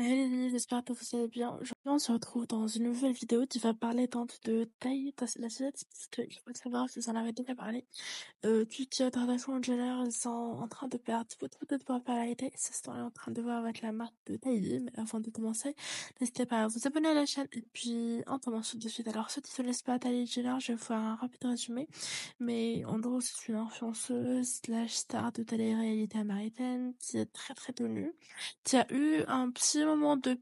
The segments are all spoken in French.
Hey les j'espère que vous allez bien. Aujourd'hui, on se retrouve dans une nouvelle vidéo qui va parler de taille la sellette, parce qu'il faut savoir, je vous en avais déjà parlé. Toute International Jeweler, ils sont en train de perdre beaucoup de popularité. C'est ce qu'on est en train de voir avec la marque de Taille. Mais avant de commencer, n'hésitez pas à vous abonner à la chaîne et puis on commence tout de suite. Alors, ceux qui ne connaissent pas Taille Jeweler, je vais vous faire un rapide résumé. Mais en gros, c'est une influenceuse slash star de télé-réalité américaine qui est très très connue, qui a eu un petit moment de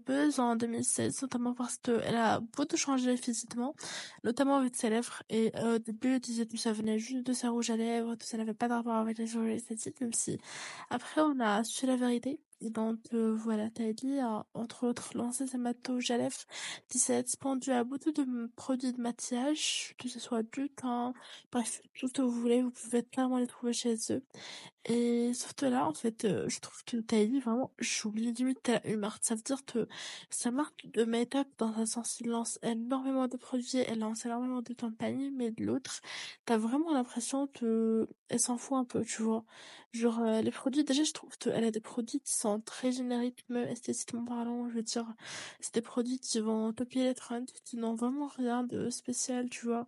buzz en 2016, notamment parce qu'elle a beaucoup changé physiquement, notamment avec ses lèvres. Et au début, elle disait que ça venait juste de sa rouge à lèvres, tout ça n'avait pas de rapport avec les chirurgies esthétiques, même si après on a su la vérité. Et donc voilà, Kylie a entre autres lancé sa mat rouge à lèvres qui s'est expandu à beaucoup de produits de maquillage, que ce soit du teint, bref, tout ce que vous voulez, vous pouvez clairement les trouver chez eux. Et sauf que là, en fait, je trouve que Kylie, vraiment, j'oublie limite qu'elle a une marque. Ça veut dire que sa marque de make-up, dans un sens, il lance énormément de produits, elle lance énormément de campagnes, mais de l'autre, t'as vraiment l'impression que elle s'en fout un peu, tu vois. Genre, les produits, déjà, je trouve qu'elle a des produits qui sont très génériques, même esthétiquement parlant, je veux dire. C'est des produits qui vont copier les trends, qui n'ont vraiment rien de spécial, tu vois.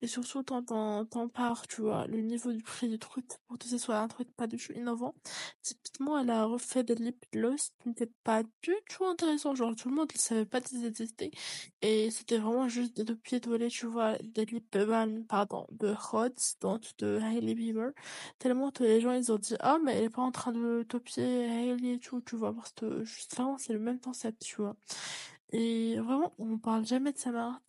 Et surtout, t'en pars, tu vois, le niveau du prix du truc, pour que ce soit un truc pas du tout innovant. Typiquement, elle a refait des lip gloss qui n'étaient pas du tout intéressants. Genre, tout le monde ne savait pas qu'ils existaient. Et c'était vraiment juste des deux pieds de tu vois, des lip balm, pardon, de Rhodes, donc de Hailey Bieber. Tellement que les gens, ils ont dit, ah, mais elle est pas en train de copier Hailey et tout, tu vois, parce que, juste, vraiment, c'est le même concept, tu vois. Et vraiment, on parle jamais de sa marque.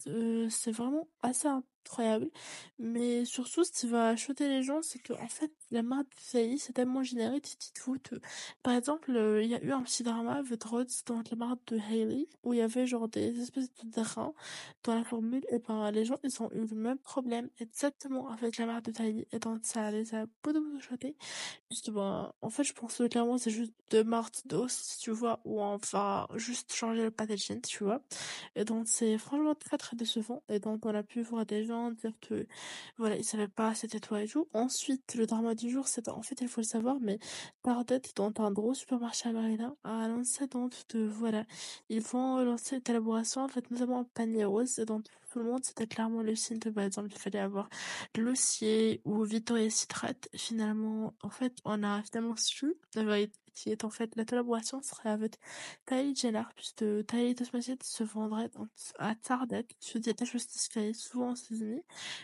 C'est vraiment assez incroyable. Mais surtout, ce qui va choquer les gens, c'est que en fait, la marque de Faye, c'est tellement générique, tu te fous que... Par exemple, il y a eu un petit drama avec Rhodes dans la marque de Hailey, où il y avait genre des espèces de drains dans la formule. Et ben, les gens, ils ont eu le même problème exactement avec la marque de Hailey. Et donc, ça les a beaucoup choqués. Justement, en fait, je pense que clairement, c'est juste deux marques d'os, tu vois, où on va juste changer le packaging, tu vois. Et donc, c'est franchement très, très décevant. Et donc, on a pu voir des gens dire que, voilà, ils savaient pas c'était toi et tout. Ensuite, le drama du jour, c'est, en fait, il faut le savoir, mais Target, dans un gros supermarché américain, a annoncé donc de, voilà, ils vont lancer une collaboration, en fait, notamment un panier rose. Et donc, tout le monde, c'était clairement le signe que, par exemple, il fallait avoir Glossier ou Victoria's Secret. Finalement, en fait, on a finalement su la vérité qui est en fait la collaboration serait avec Kylie Jenner, puisque Kylie Cosmetics se vendrait à Target, sur des tâches qui se fait souvent aux États-Unis,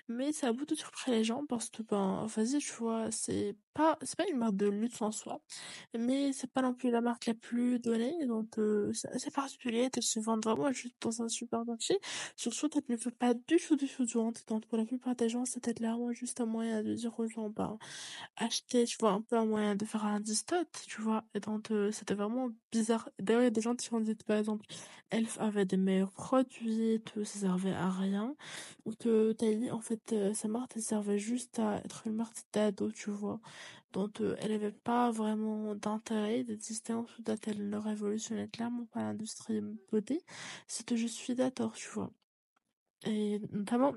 mais ça a beaucoup surpris les gens parce que ben vas-y, tu vois, c'est pas une marque de luxe en soi, mais c'est pas non plus la marque la plus donnée, donc c'est assez particulier de se vendre vraiment juste dans un supermarché. Surtout, tu ne fais pas du tout de vente. Donc, pour la plupart des gens, c'était clairement juste un moyen de dire aux gens, bah, acheter, tu vois, un peu un moyen de faire un distot, tu vois. Et donc, c'était vraiment bizarre. D'ailleurs, il y a des gens qui ont dit, par exemple, Elf avait des meilleurs produits, que ça servait à rien. Ou que Kylie, en fait, sa marque, elle servait juste à être une marque d'ado, tu vois. Donc, elle avait pas vraiment d'intérêt d'exister en dessous elle ne révolutionnait clairement pas l'industrie beauté. C'est que je suis d'accord, tu vois. Et notamment,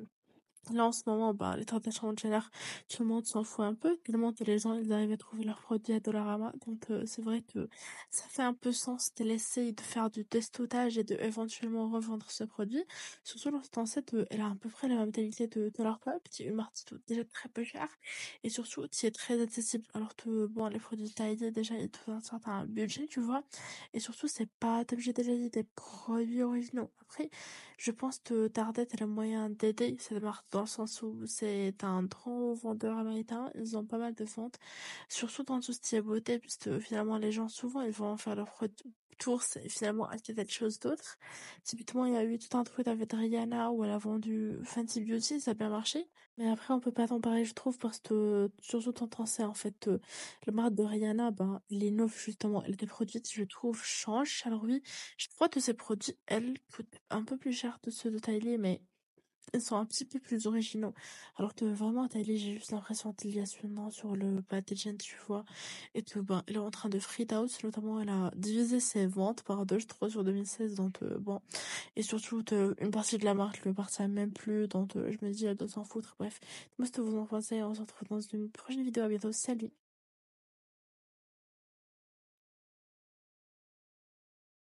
là, en ce moment, bah, les tentations de Jenner, tout le monde s'en fout un peu, tellement que les gens, ils arrivent à trouver leurs produits à Dollarama. Donc, c'est vrai que ça fait un peu sens de laisser de faire du testotage et de éventuellement revendre ce produit. Surtout lorsqu'on sait qu'elle a à peu près la même qualité de Dollar Pop, qui est une marque déjà très peu chère, et surtout, qui est très accessible. Alors que, bon, les produits taillés, déjà, ils ont un certain budget, tu vois. Et surtout, c'est pas, comme j'ai déjà dit, des produits originaux. Après, je pense que Target a le moyen d'aider cette marque dans le sens où c'est un gros vendeur américain. Ils ont pas mal de ventes, surtout dans tout ce qui est beauté, puisque finalement les gens souvent ils vont faire leur course et finalement acheter quelque chose d'autre. Typiquement, il y a eu tout un truc avec Rihanna où elle a vendu Fenty Beauty, ça a bien marché. Mais après, on peut pas t'en parler, je trouve, parce que surtout en c'est en fait le marque de Rihanna, ben, il innove justement. Elle des produits, je trouve, changent. Alors oui, je crois que ces produits, elles, coûtent un peu plus cher que ceux de Kylie, mais ils sont un petit peu plus originaux. Alors que vraiment, Kylie, j'ai juste l'impression qu'il y a ce nom sur le packaging, tu vois. Et que, ben, elle est en train de freak out, notamment, elle a divisé ses ventes par deux, je crois, sur 2016, donc, bon. Et surtout, une partie de la marque le appartient même plus, donc, je me dis, elle doit s'en foutre, bref. Moi, ce que vous en pensez, on se retrouve dans une prochaine vidéo, à bientôt, salut!